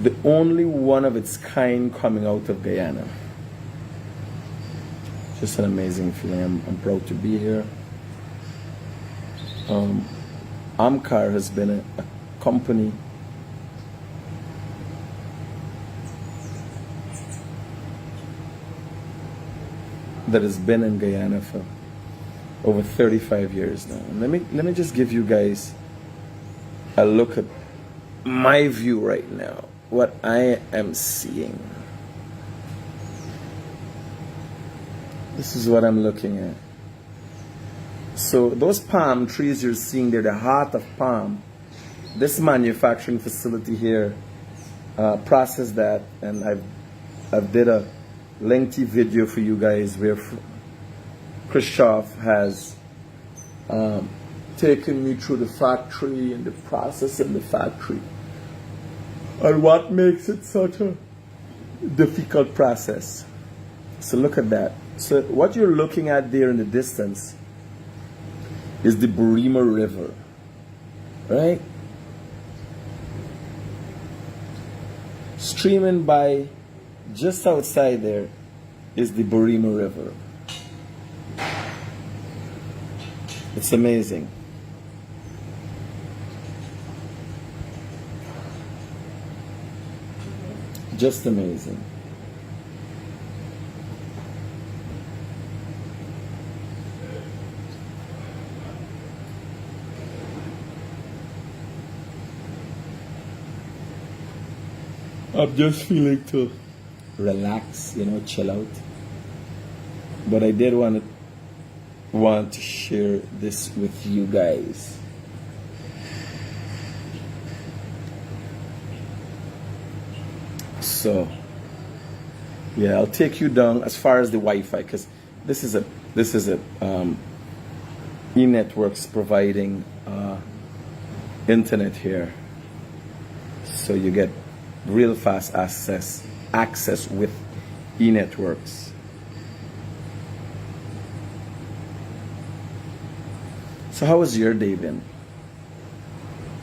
The only one of its kind coming out of Guyana. Just an amazing feeling. I'm proud to be here. Amcar has been a company that has been in Guyana for over 35 years now. And let me just give you guys a look at my view right now, what I am seeing. This is what I'm looking at. So those palm trees you're seeing, they're the heart of palm. This manufacturing facility here processed that, and I've did a lengthy video for you guys where Khrushchev has taken me through the factory and the process in the factory and what makes it such a difficult process. So look at that. So what you're looking at there in the distance is the Barima River, right? Streaming by just outside there is the Barima River. It's amazing. Just amazing. I'm just feeling to relax, chill out. But I did want to share this with you guys. So, yeah, I'll take you down as far as the Wi-Fi, because this is a e-networks providing internet here, so you get real fast access with e-networks. So how has your day been?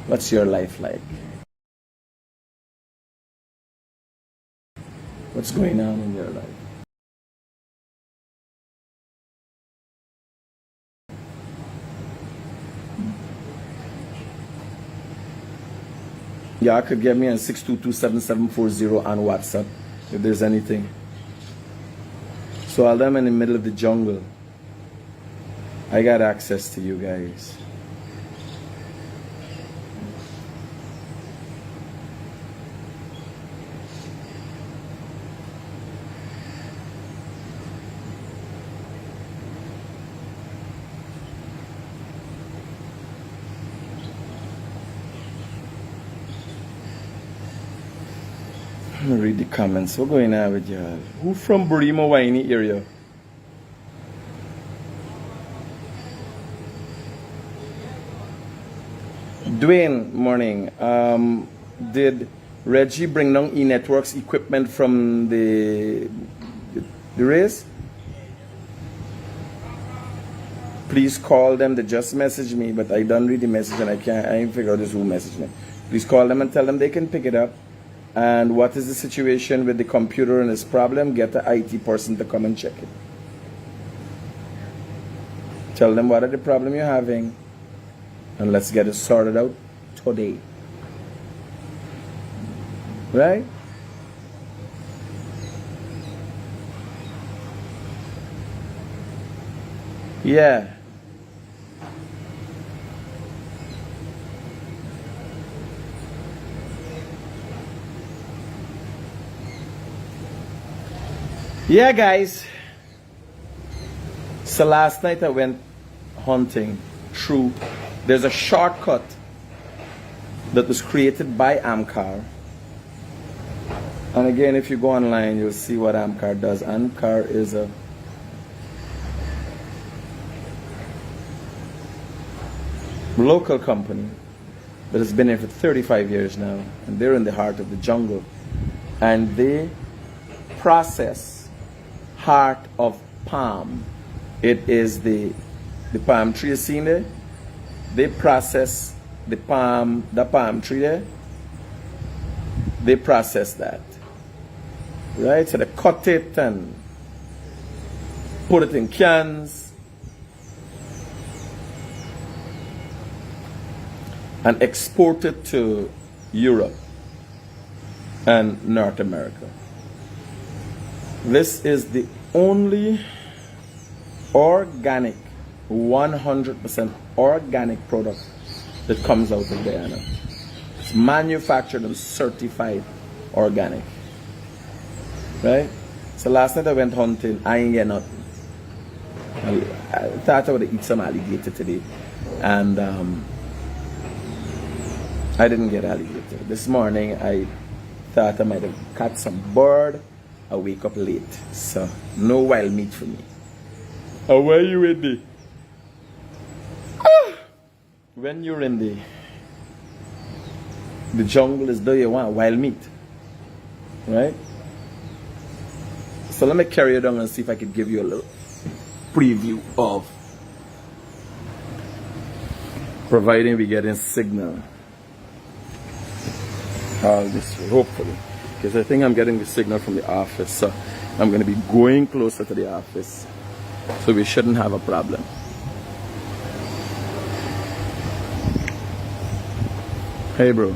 What's your life like? What's going on in your life? Yeah, I could get me on 622-7740 on WhatsApp if there's anything. So while I'm in the middle of the jungle, I got access to you guys. Read the comments. What's going on with y'all? Who from Barima-Waini area? Dwayne, morning. Did Reggie bring down e-networks equipment from the race? Please call them. They just messaged me, but I don't read the message and I ain't figure out this who messaged me. Please call them and tell them they can pick it up. And what is the situation with the computer and its problem? Get the IT person to come and check it. Tell them what are the problem you're having, and let's get it sorted out today. Right? Yeah. Yeah, guys. So last night I went hunting through. There's a shortcut that was created by Amcar. And again, if you go online, you'll see what Amcar does. Amcar is a local company that has been here for 35 years now. And they're in the heart of the jungle. And they process heart of palm. It is the palm tree you seen there. They process the palm tree there. they process that. Right? So they cut it and put it in cans and export it to Europe and North America. This is the only organic, 100% organic product that comes out of Guyana. It's manufactured and certified organic. Right? So last night I went hunting, I ain't get nothing. I thought I would eat some alligator today, and I didn't get alligator. This morning I thought I might have caught some bird. I wake up late, so no wild meat for me. How are you in the? When you're in the jungle is there, you want wild meat, right? So let me carry you down and see if I could give you a little preview of, providing we get in signal. This way, hopefully, because I think I'm getting the signal from the office, so I'm going to be going closer to the office, so we shouldn't have a problem. Hey bro.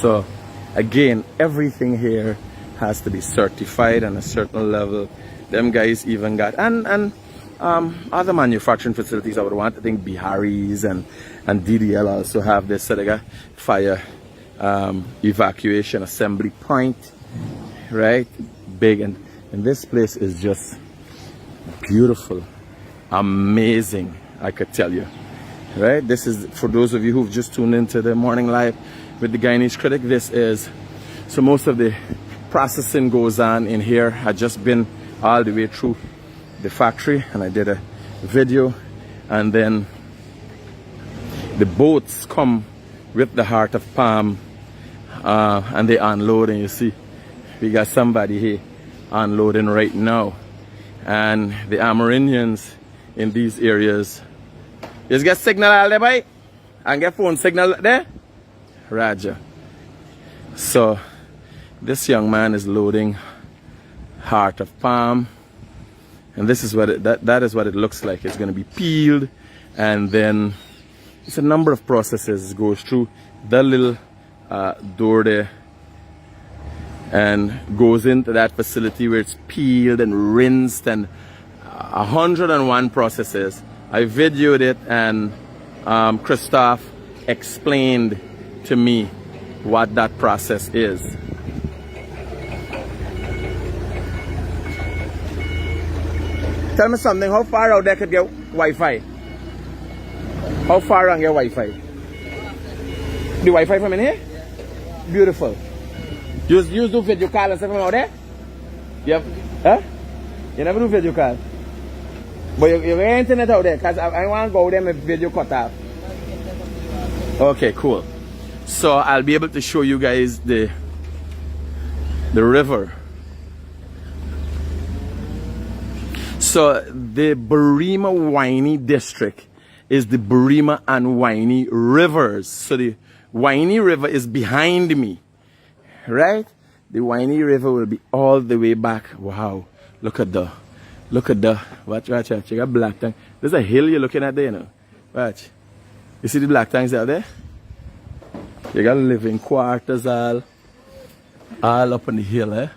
So again, everything here has to be certified on a certain level. Them guys even got and other manufacturing facilities, I would want to think Bihari's and DDL also have this. So they got fire evacuation assembly point, right? Big, and this place is just beautiful, amazing, I could tell you. Right, this is for those of you who've just tuned into the morning live with the Guyanese Critic. This is, so most of the processing goes on in here. I just been all the way through the factory and I did a video, and then the boats come with the heart of palm and they unload, and you see we got somebody here unloading right now, and the Amerindians in these areas. You get signal all there, boy? And get phone signal there? Roger. So, this young man is loading heart of palm. And this is what that is what it looks like. It's going to be peeled. And then, it's a number of processes. It goes through the little door there. And goes into that facility where it's peeled and rinsed, and 101 processes. I videoed it, and Christophe explained to me what that process is. Tell me something, how far out there could get Wi-Fi? How far on your Wi-Fi? The Wi-Fi from in here? Beautiful. You do video call and stuff from out there? Yep. Huh? You never do video call? But you have internet out there, because I want to go there and video cut off. Okay, cool. So I'll be able to show you guys the river. So the Barima-Waini district is the Barima and Waini rivers. So the Waini river is behind me, right? The Waini river will be all the way back. Wow, look at the watch, you got black tang. There's a hill you're looking at there, you know. Watch. You see the black tangs out there? You got living quarters all up on the hill, eh?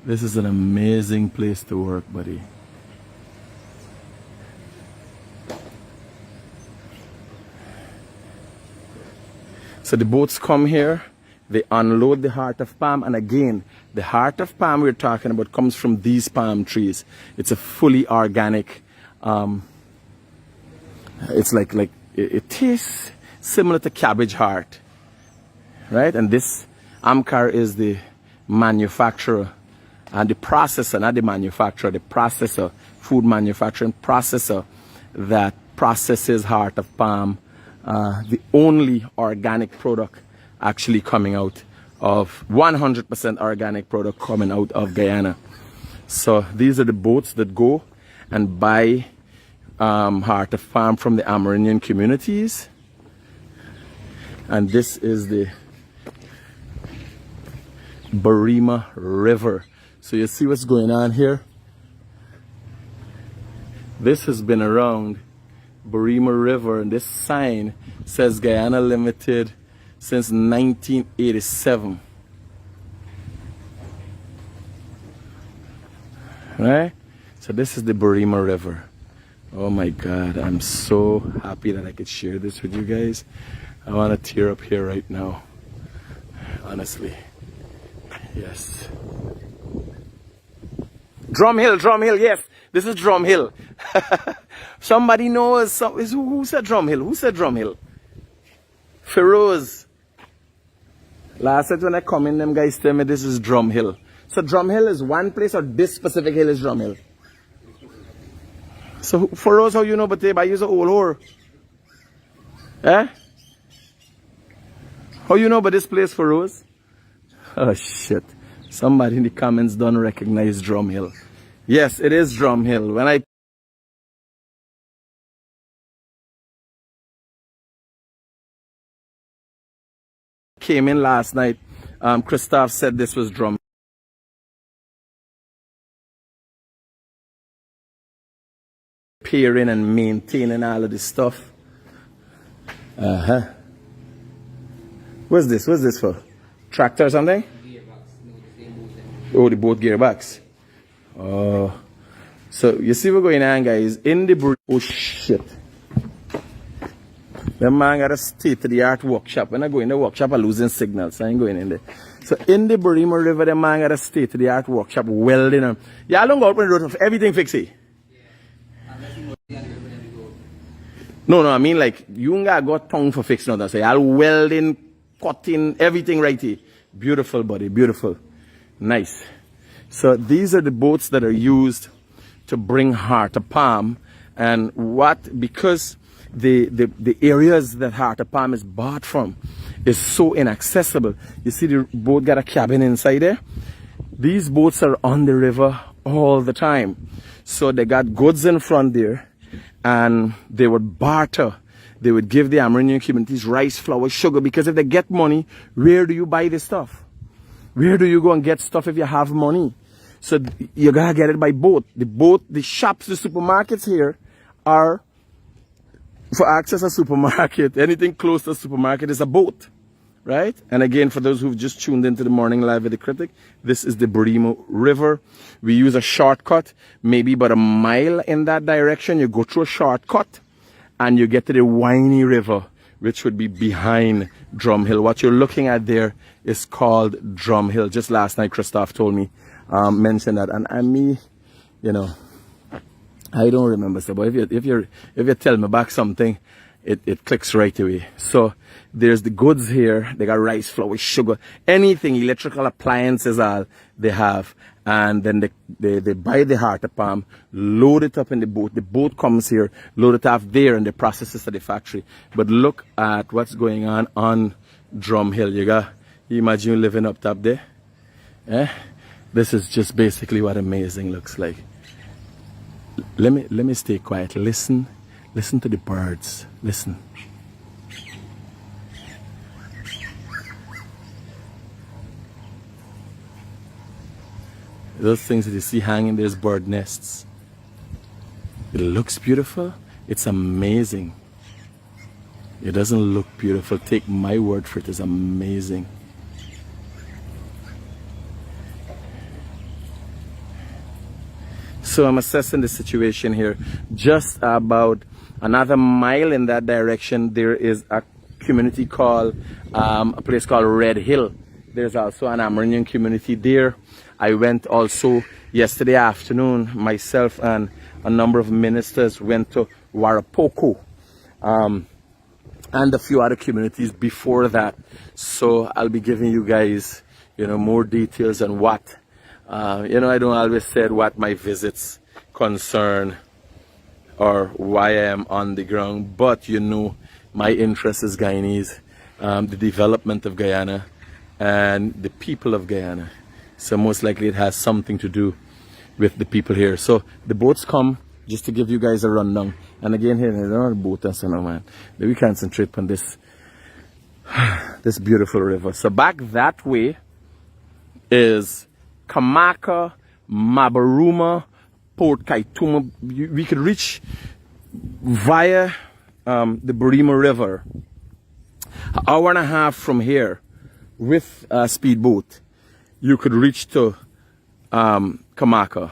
This is an amazing place to work, buddy. So the boats come here, they unload the heart of palm, and again, the heart of palm we're talking about comes from these palm trees. It's a fully organic, it's like it tastes similar to cabbage heart, right? And this Amcar is the manufacturer and the processor, not the manufacturer, the processor, food manufacturing processor that processes heart of palm, the only organic product actually coming out of 100% organic product coming out of Guyana. So these are the boats that go and buy heart of palm from the Amerindian communities, And this is the Barima River. So you see what's going on here? This has been around, Barima River, and this sign says Guyana Limited since 1987. Right? So this is the Barima River. Oh my God, I'm so happy that I could share this with you guys. I want to tear up here right now. Honestly. Yes. Drum Hill, yes. This is Drum Hill. Somebody knows. Who said Drum Hill? Who said Drum Hill? Feroz. Last night when I come in, them guys tell me this is Drum Hill. So Drum Hill is one place, or this specific hill is Drum Hill? So for us, how you know, but they use a old whore? Eh? How you know about this place for us? Oh shit. Somebody in the comments don't recognize Drum Hill. Yes, it is Drum Hill. When I came in last night, Christoph said this was Drum Hill. Repairing and maintaining all of this stuff. What's this? What's this for? Tractor or something? Oh, the boat gearbox. Oh. So you see what's going on, guys. In the oh shit. The man got a state-of-the-art workshop. When I go in the workshop, I'm losing signals. I ain't going in there. So in the Barima River, the man got a state-of-the-art workshop welding them. Yeah, I don't go out when the road everything fixy. No, I mean like you ain't got tongue for fixing that. Say I'll welding, cutting, everything right here. Beautiful, buddy, beautiful. Nice. So these are the boats that are used to bring heart to palm. And because the areas that heart of palm is bought from is so inaccessible. You see the boat got a cabin inside there? These boats are on the river all the time. So they got goods in front there, and they would barter. They would give the Amerindian communities rice, flour, sugar, because if they get money, where do you buy this stuff? Where do you go and get stuff if you have money? So you gotta get it by boat. The shops, the supermarkets here are, for access a supermarket, anything close to a supermarket is a boat, right? And again, for those who've just tuned into the morning live with the Critic, this is the Barima River. We use a shortcut, maybe about a mile in that direction. You go through a shortcut and you get to the Waini River, which would be behind Drum Hill. What you're looking at there is called Drum Hill. Just last night, Christoph told me, mentioned that. And me, you know, I don't remember, so, but if you tell me back something, it clicks right away. So there's the goods here. They got rice, flour, sugar, anything, electrical appliances, all they have. And then they buy the heart of palm, load it up in the boat. The boat comes here, load it up there, and they process it at the factory. But look at what's going on Drum Hill. You imagine you living up top there? Eh? This is just basically what amazing looks like. Let me stay quiet. Listen to the birds. Listen. Those things that you see hanging, there's bird nests. It looks beautiful. It's amazing. It doesn't look beautiful. Take my word for it. It's amazing. So I'm assessing the situation here. Just about another mile in that direction, there is a community called, a place called Red Hill. There's also an Amerindian community there. I went also yesterday afternoon, myself and a number of ministers went to Warapoko, and a few other communities before that. So I'll be giving you guys, more details on what, I don't always say what my visits concern or why I am on the ground, but my interest is Guyanese, the development of Guyana and the people of Guyana. So most likely it has something to do with the people here. So the boats come, just to give you guys a rundown. And again here, there's another boat and so on, man. We concentrate on this This beautiful river. So back that way is Kamaka, Mabaruma, Port Kaituma. We could reach via the Barima River an hour and a half from here with a speedboat. You could reach to Kamaka.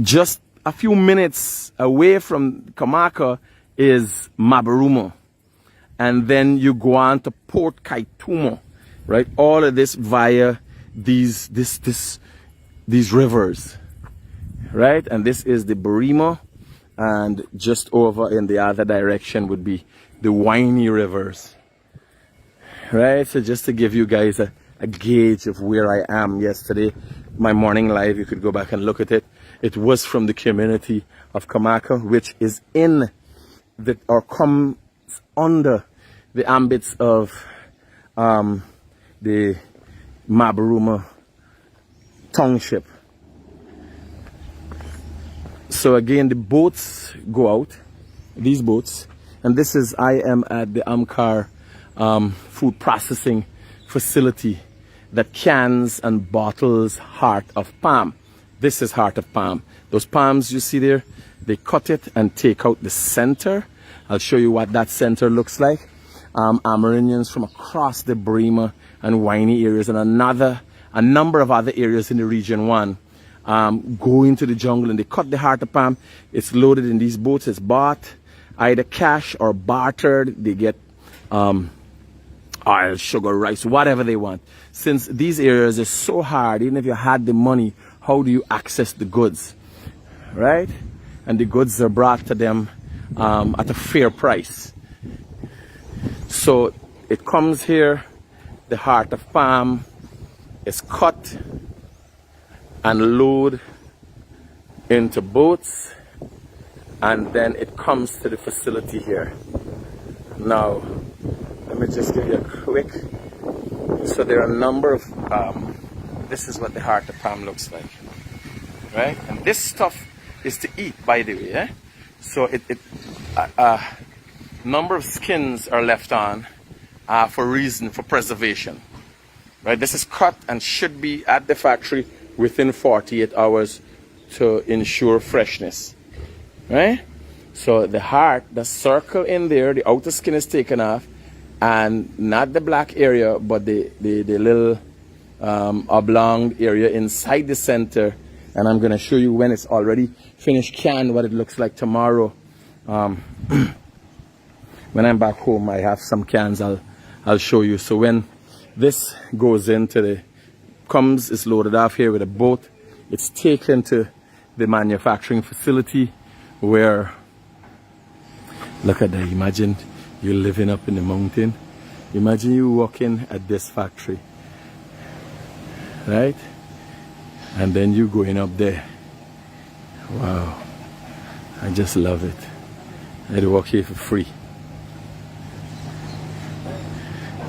Just a few minutes away from Kamaka is Mabaruma. And then you go on to Port Kaituma, right? All of this via these rivers, right? And this is the Barima, and just over in the other direction would be the Waini rivers, right? So just to give you guys a gauge of where I am yesterday, my morning live, you could go back and look at it. It was from the community of Kamaka, which is in the, or comes under the ambits of the Mabaruma township. So again, the boats go out, these boats, and this is, I am at the Amkar food processing facility that cans and bottles heart of palm. This is heart of palm. Those palms you see there, they cut it and take out the center. I'll show you what that center looks like. Amerindians from across the Barima and Waini areas and a number of other areas in the region 1 go into the jungle and they cut the heart of palm. It's loaded in these boats. It's bought either cash or bartered. They get oil, sugar, rice, whatever they want. Since these areas are so hard, even if you had the money, how do you access the goods, right? And the goods are brought to them at a fair price. So it comes here, the heart of palm is cut and loaded into boats, and then it comes to the facility here. Now, let me just give you a quick. So there are a number of, this is what the heart of palm looks like, right? And this stuff is to eat, by the way, eh? So number of skins are left on for preservation, right? This is cut and should be at the factory within 48 hours to ensure freshness, right? So the heart, the circle in there, the outer skin is taken off, and not the black area, but the little oblong area inside the center. And I'm going to show you when it's already finished canned, what it looks like tomorrow. When I'm back home, I have some cans I'll show you. So when this goes into is loaded off here with a boat, it's taken to the manufacturing facility where, look at that, imagine you're living up in the mountain. Imagine you walking at this factory, right? And then you going up there. Wow, I just love it. I'd walk here for free.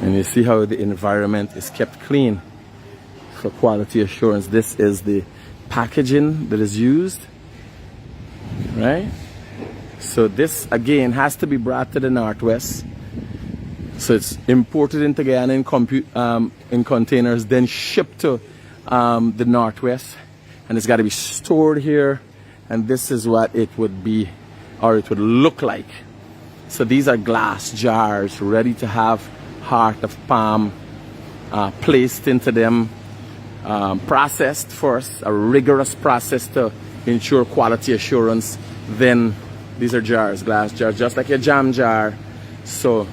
And you see how the environment is kept clean for quality assurance. This is the packaging that is used, right? So this again has to be brought to the Northwest. So it's imported into Guyana in containers, then shipped to the Northwest, and it's got to be stored here. And this is what it would be, or it would look like. So these are glass jars ready to have heart of palm placed into them, processed first, a rigorous process to ensure quality assurance. Then these are jars, glass jars, just like a jam jar. So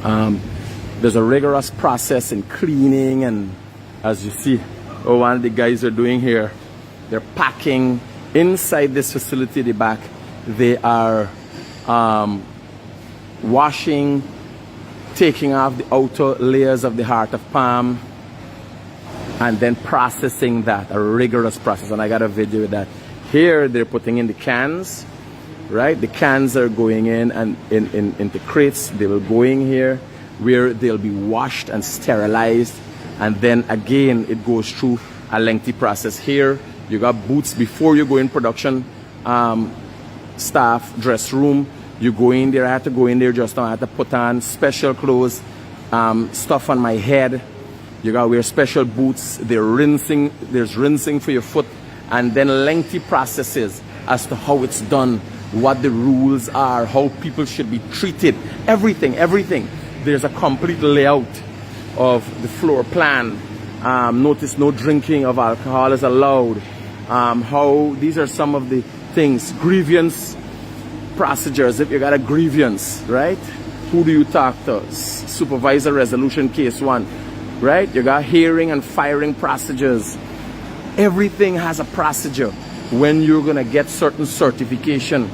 there's a rigorous process in cleaning, and as you see, what the guys are doing here, they're packing inside this facility. The back, they are washing, taking off the outer layers of the heart of palm, and then processing that, a rigorous process. And I got a video of that. Here they're putting in the cans, right? The cans are going in and into crates. They will go in here where they'll be washed and sterilized, and then again it goes through a lengthy process. Here you got booths before you go in production, staff, dress room. You go in there, I had to go in there just now, I had to put on special clothes, stuff on my head. You gotta wear special boots. There's rinsing for your foot, and then lengthy processes as to how it's done, what the rules are, how people should be treated, everything. There's a complete layout of the floor plan. Notice no drinking of alcohol is allowed. How these are some of the things. Grievance procedures. If you got a grievance, right? Who do you talk to? Supervisor resolution case 1, right? You got hearing and firing procedures. Everything has a procedure when you're gonna get certain certification.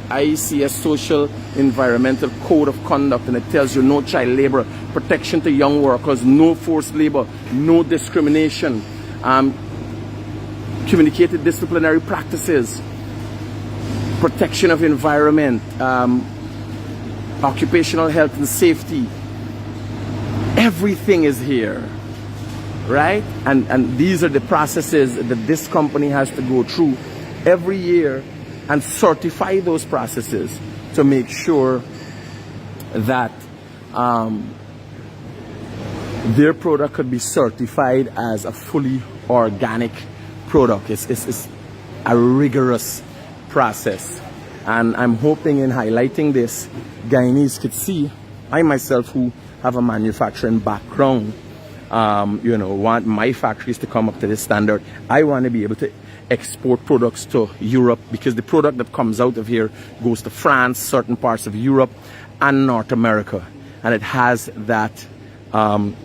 ICS social environmental code of conduct, and it tells you no child labor, protection to young workers, no forced labor, no discrimination, communicated disciplinary practices, protection of environment, occupational health and safety. Everything is here, right? And these are the processes that this company has to go through every year and certify those processes to make sure that their product could be certified as a fully organic product. It's a rigorous process, and I'm hoping in highlighting this, Guyanese could see, I myself who have a manufacturing background, want my factories to come up to this standard. I want to be able to export products to Europe, because the product that comes out of here goes to France, certain parts of Europe and North America, and it has that,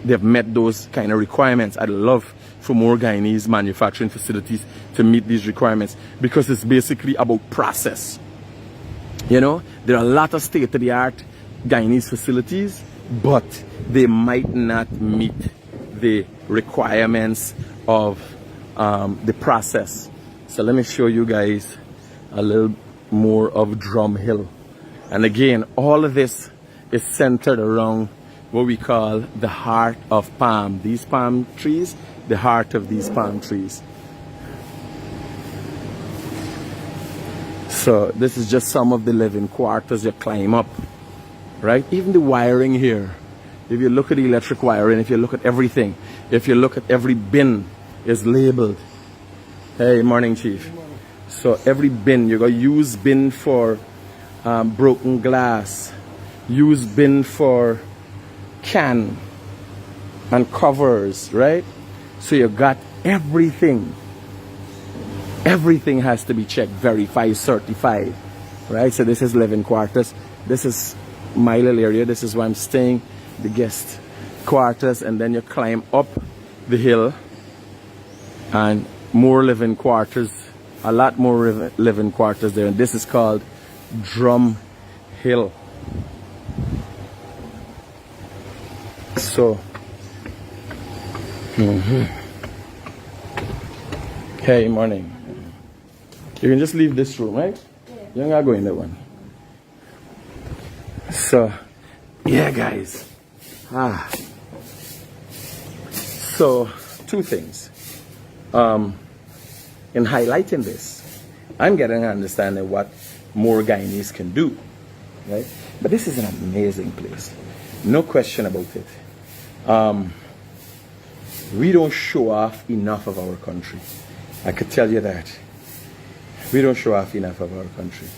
they've met those kind of requirements. I'd love for more Guyanese manufacturing facilities to meet these requirements, because it's basically about process. There are a lot of state-of-the-art Guyanese facilities, but they might not meet the requirements of the process. So let me show you guys a little more of Drum Hill. And again, all of this is centered around what we call the heart of palm. These palm trees, the heart of these palm trees. So this is just some of the living quarters you climb up, right? Even the wiring here. If you look at the electric wiring, if you look at everything, if you look at every bin is labeled. Hey, morning, Chief. Good morning. So every bin, you got use bin for broken glass, use bin for can and covers, right? So you got everything. Everything has to be checked, verified, certified, right? So this is living quarters. This is my little area. This is where I'm staying, the guest quarters, and then you climb up the hill and more living quarters, a lot more living quarters there. And this is called Drum Hill. So, hey, morning. You can just leave this room, right? Yeah. You're not going in that one. So, yeah, guys. So, two things. In highlighting this, I'm getting an understanding what more Guyanese can do, right? But this is an amazing place, no question about it. We don't show off enough of our country. I could tell you that. We don't show off enough of our country.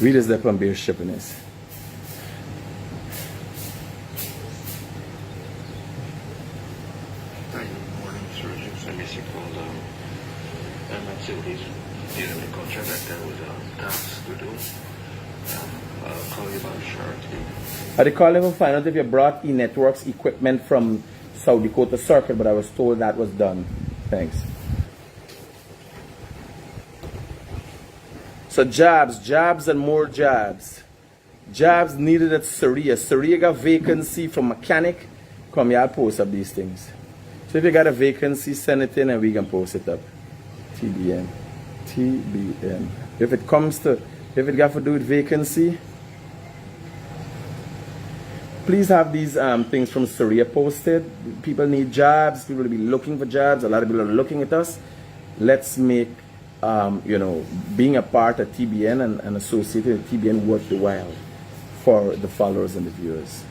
We just depend on beer shippiness. Activities during the contract that there was a task to do. I'll call you about shortly. I did call him to find out if you brought e-networks equipment from South Dakota Circuit, but I was told that was done. Thanks. So jobs and more jobs. Jobs needed at Syria. Syria got vacancy for mechanic. Come here, I'll post up these things. So if you got a vacancy, send it in and we can post it up. TBN. If it got to do with vacancy, please have these things from Syria posted. People need jobs. People will be looking for jobs. A lot of people are looking at us. Let's make you know, being a part of TBN and associated with TBN worth the while for the followers and the viewers.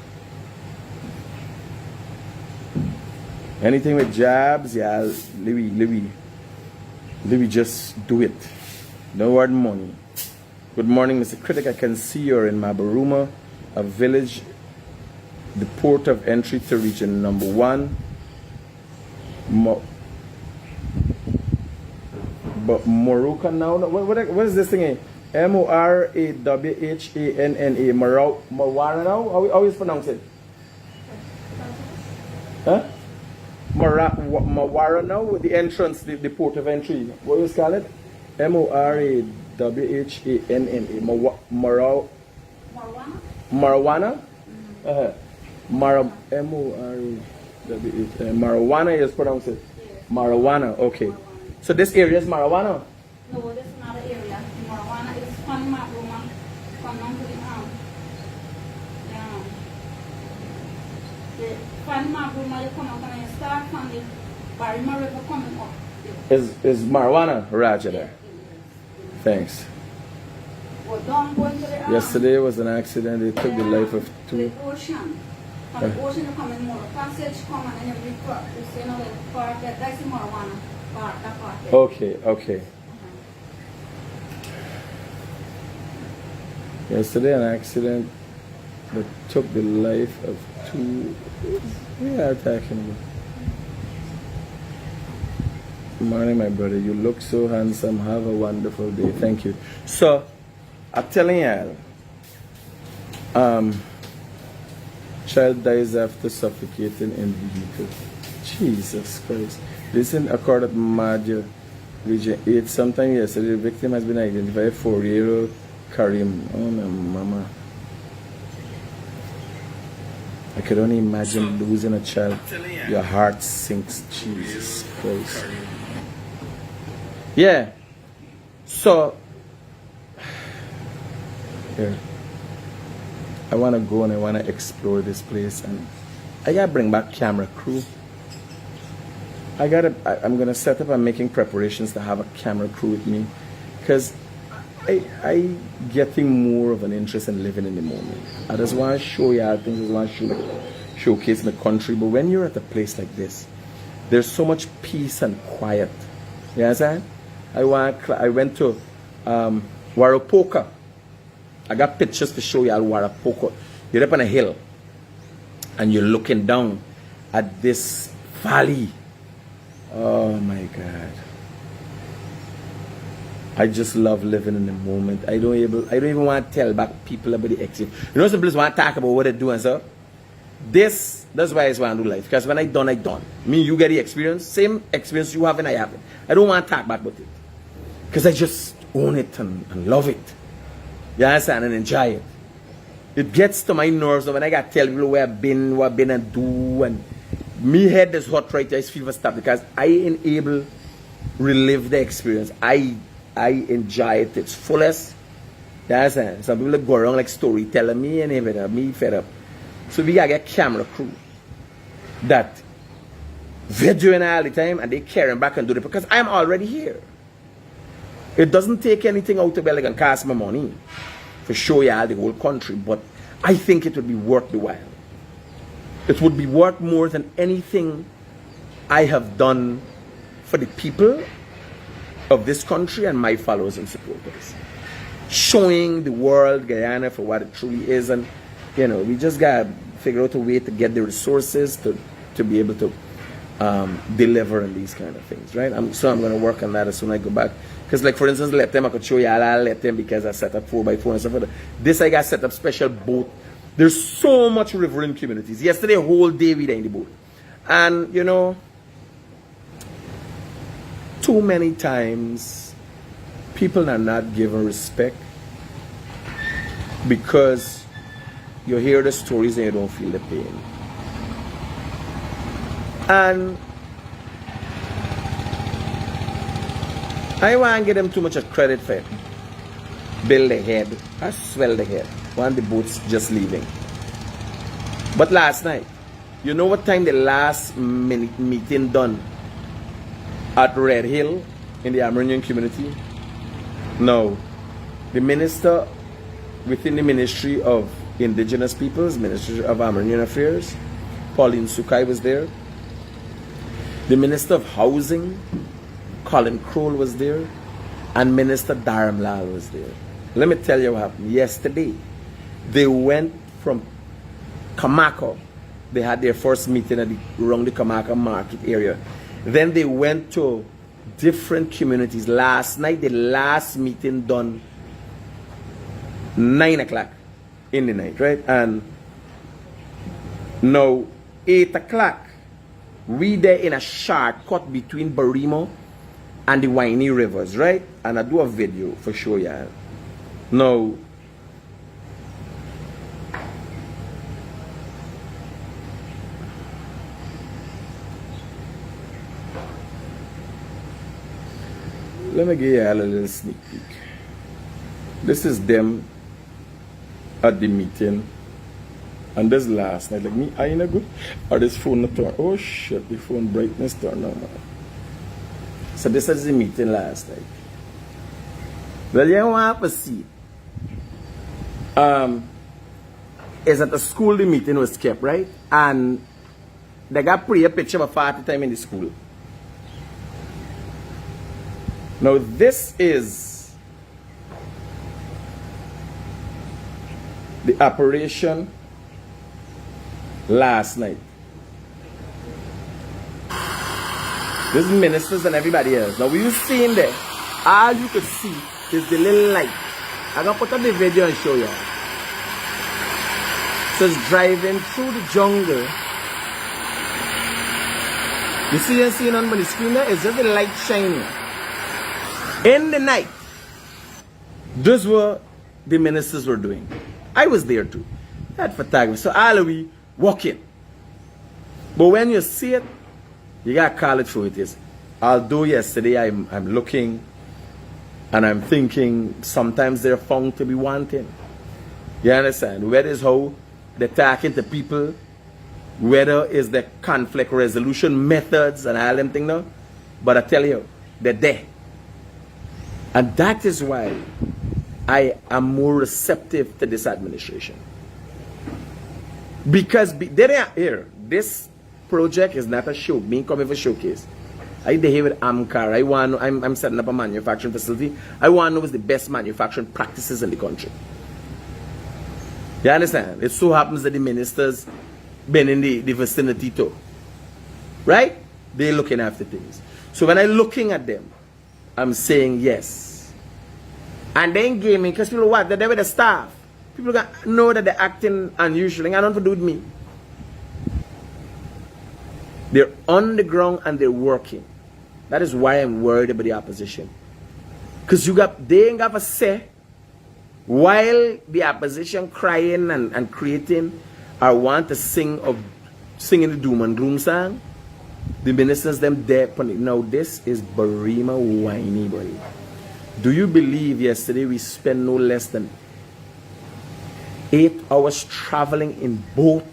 Anything with jabs, yeah, Louis, just do it. No word money. Good morning, Mr. Critic. I can see you're in Barima, a village, the port of entry to region number 1. But Morocco now, what is this thing? Morawhana. Marwana now? How is pronounce it? Huh? Mawara now, with the entrance, the port of entry. What do you call it? Morawhana. Marijuana? Marijuana is pronounced it. Marijuana, okay. So this area is marijuana? No, this is not an area. Marijuana is from Barima, from down to the from Barima, you come out and you start from the Barima River coming up. Is marijuana Raja there? Thanks. Yesterday was an accident. It took the life of 2. The ocean. From the ocean you come in more. Passage come and then you cross. You see, the part that's the marijuana part, that part. Okay. Yesterday an accident that took the life of 2. We are talking about. Morning, my brother. You look so handsome. Have a wonderful day. Thank you. So, I'm telling y'all, child dies after suffocating in vehicle. Jesus Christ. Listen, according to Madja, Region 8, sometime yesterday, the victim has been identified 4-year-old Karim. Oh, my mama. I could only imagine losing a child. Your heart sinks. Jesus Christ. Yeah. So, here. I want to go and I want to explore this place, and I got to bring back camera crew. I'm going to set up, I'm making preparations to have a camera crew with me, because I getting more of an interest in living in the moment. I just want to show you things, I just want to showcase the country. But when you're at a place like this, there's so much peace and quiet. You understand? I went to Warapoka. I got pictures to show you all Warapoka. You're up on a hill and you're looking down at this valley. Oh my God. I just love living in the moment. I don't even want to tell back people about the exit. You know, some people want to talk about what they're doing, sir. That's why I just want to do life. Because when I done. Me, you get the experience. Same experience you have and I have it. I don't want to talk back about it. Because I just own it and love it. You understand? And enjoy it. It gets to my nerves when I got to tell people where I've been, what I've been and do. And me head is hot right there. It's fever stuff. Because I enable relive the experience. I enjoy it. It's fullest. You understand? Some people go around like storytelling me and everything. Me fed up. So we gotta get camera crew that videoing all the time and they carrying back and do it because I'm already here. It doesn't take anything out of it and cost my money to show you all the whole country, but I think it would be worth the while. It would be worth more than anything I have done for the people of this country and my followers and supporters. Showing the world Guyana for what it truly is, and you know, we just got to figure out a way to get the resources to be able to deliver on these kind of things, right? So I'm going to work on that as soon as I go back. Because, like, for instance, let them, I could show you all, I'll let them because I set up 4x4 and stuff like that. This, I got set up special boat. There's so much riverine communities. Yesterday, a whole day we were in the boat. And, you know, too many times, people are not given respect because you hear the stories and you don't feel the pain. And I won't give them too much of credit for it. Build the head, or swell the head, when the boat's just leaving. But last night, you know what time the last meeting done at Red Hill in the Amerindian community. Now, the minister within the Ministry of Indigenous Peoples, Ministry of Amerindian Affairs, Pauline Sukai was there. The Minister of Housing, Colin Crowell, was there. And Minister Dharamlal was there. Let me tell you what happened. Yesterday, they went from Kamako. They had their first meeting around the Kamako market area. Then they went to different communities. Last night, the last meeting done 9 o'clock in the night, right? And now 8 o'clock, we there in a shortcut between Barima and the Waini rivers, right? And I do a video for sure, yeah. Now, let me give you a little sneak peek. This is them at the meeting. And this last night, like me, I ain't good. Or this phone not turn. Oh shit, the phone brightness turn on, man. So this is the meeting last night. Well, you want to see. Is at the school the meeting was kept, right? And they got a picture of a party time in the school. Now this is the operation last night. This is ministers and everybody else. Now we you seeing there, all you could see is the little light. I'm gonna put up the video and show you. So it's driving through the jungle. You see you seeing on the screen there? It's just the light shining. In the night, this is what the ministers were doing. I was there too. That photography. So all of we walking. But when you see it, you gotta call it for what it is. Although yesterday I'm looking and I'm thinking sometimes they're found to be wanting. You understand? Whether it's how they're talking to people, whether it's the conflict resolution methods and all them things now. But I tell you, they're there. And that is why I am more receptive to this administration. Because they are here. This project is not a show. Me coming for showcase. I here with Amcar. I'm setting up a manufacturing facility. I want to know what's the best manufacturing practices in the country. You understand? It so happens that the ministers been in the vicinity too. Right? They're looking after things. So when I'm looking at them, I'm saying yes. And then gaming, because people what? They're there with the staff. People know that they're acting unusual. And I don't have to do with me. They're on the ground and they're working. That is why I'm worried about the opposition. Because they ain't got a say. While the opposition crying and creating, I want to singing the doom and gloom song. The ministers them there. Now this is Barima-Waini, boy. Do you believe yesterday we spent no less than 8 hours traveling in boat?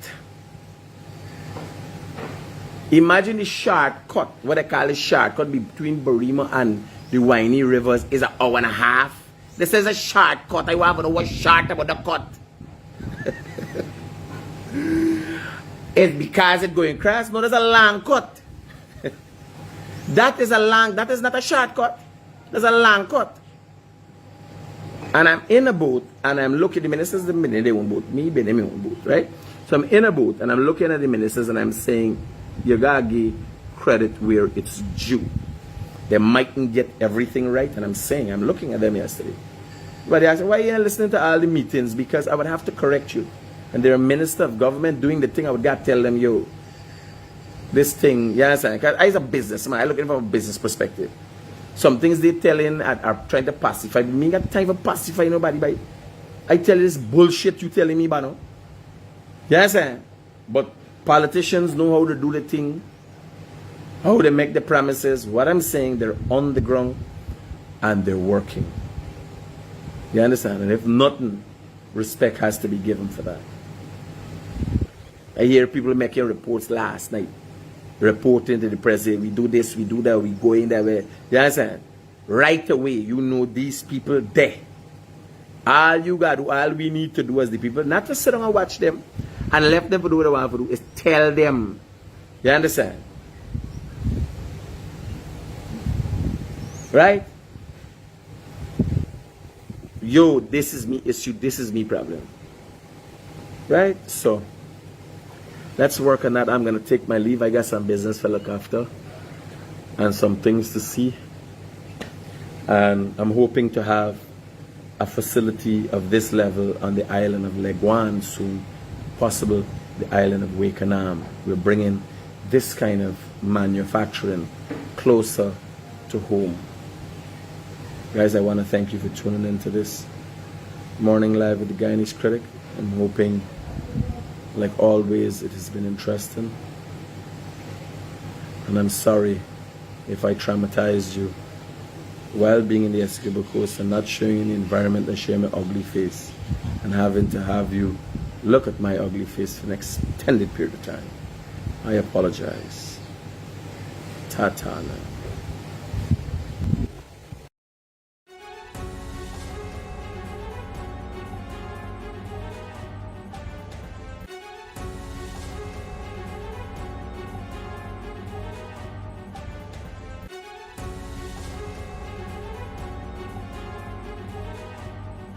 Imagine the shortcut, what they call a shortcut between Barima and the Waini rivers is an hour and a half. This is a shortcut. I want to know what's short about the cut. It's because it's going across. No, there's a long cut. That is not a shortcut. There's a long cut. And I'm in a boat and I'm looking at the ministers, they won't boat. Me, they won't boat, right? So I'm in a boat and I'm looking at the ministers and I'm saying, you gotta give credit where it's due. They mightn't get everything right, and I'm looking at them yesterday. But they asked, why are you not listening to all the meetings? Because I would have to correct you. And they're a minister of government doing the thing, I would gotta tell them, yo, this thing, you understand? Because I'm a businessman, I'm looking from a business perspective. Some things they telling are trying to pacify. Me got time for pacify nobody, but I tell you this bullshit you telling me, Bano. You understand? But politicians know how to do the thing, how they make the promises. What I'm saying, they're on the ground and they're working. You understand? And if nothing, respect has to be given for that. I hear people making reports last night, reporting to the president, we do this, we do that, we go in that way. You understand? right away, you know these people there. All we need to do as the people, not to sit down and watch them and left them to do what they want to do, is tell them. You understand? Right? Yo, this is me issue, this is me problem. Right? So, let's work on that. I'm going to take my leave. I got some business to look after and some things to see. And I'm hoping to have a facility of this level on the island of Leguan soon, possible the island of Wakanam. We're bringing this kind of manufacturing closer to home. Guys, I want to thank you for tuning into this morning live with the Guyanese Critic. I'm hoping, like always, it has been interesting. And I'm sorry if I traumatized you while being in the Essequibo coast and not showing you the environment and showing my ugly face and having to have you look at my ugly face for an extended period of time. I apologize. Ta-ta now.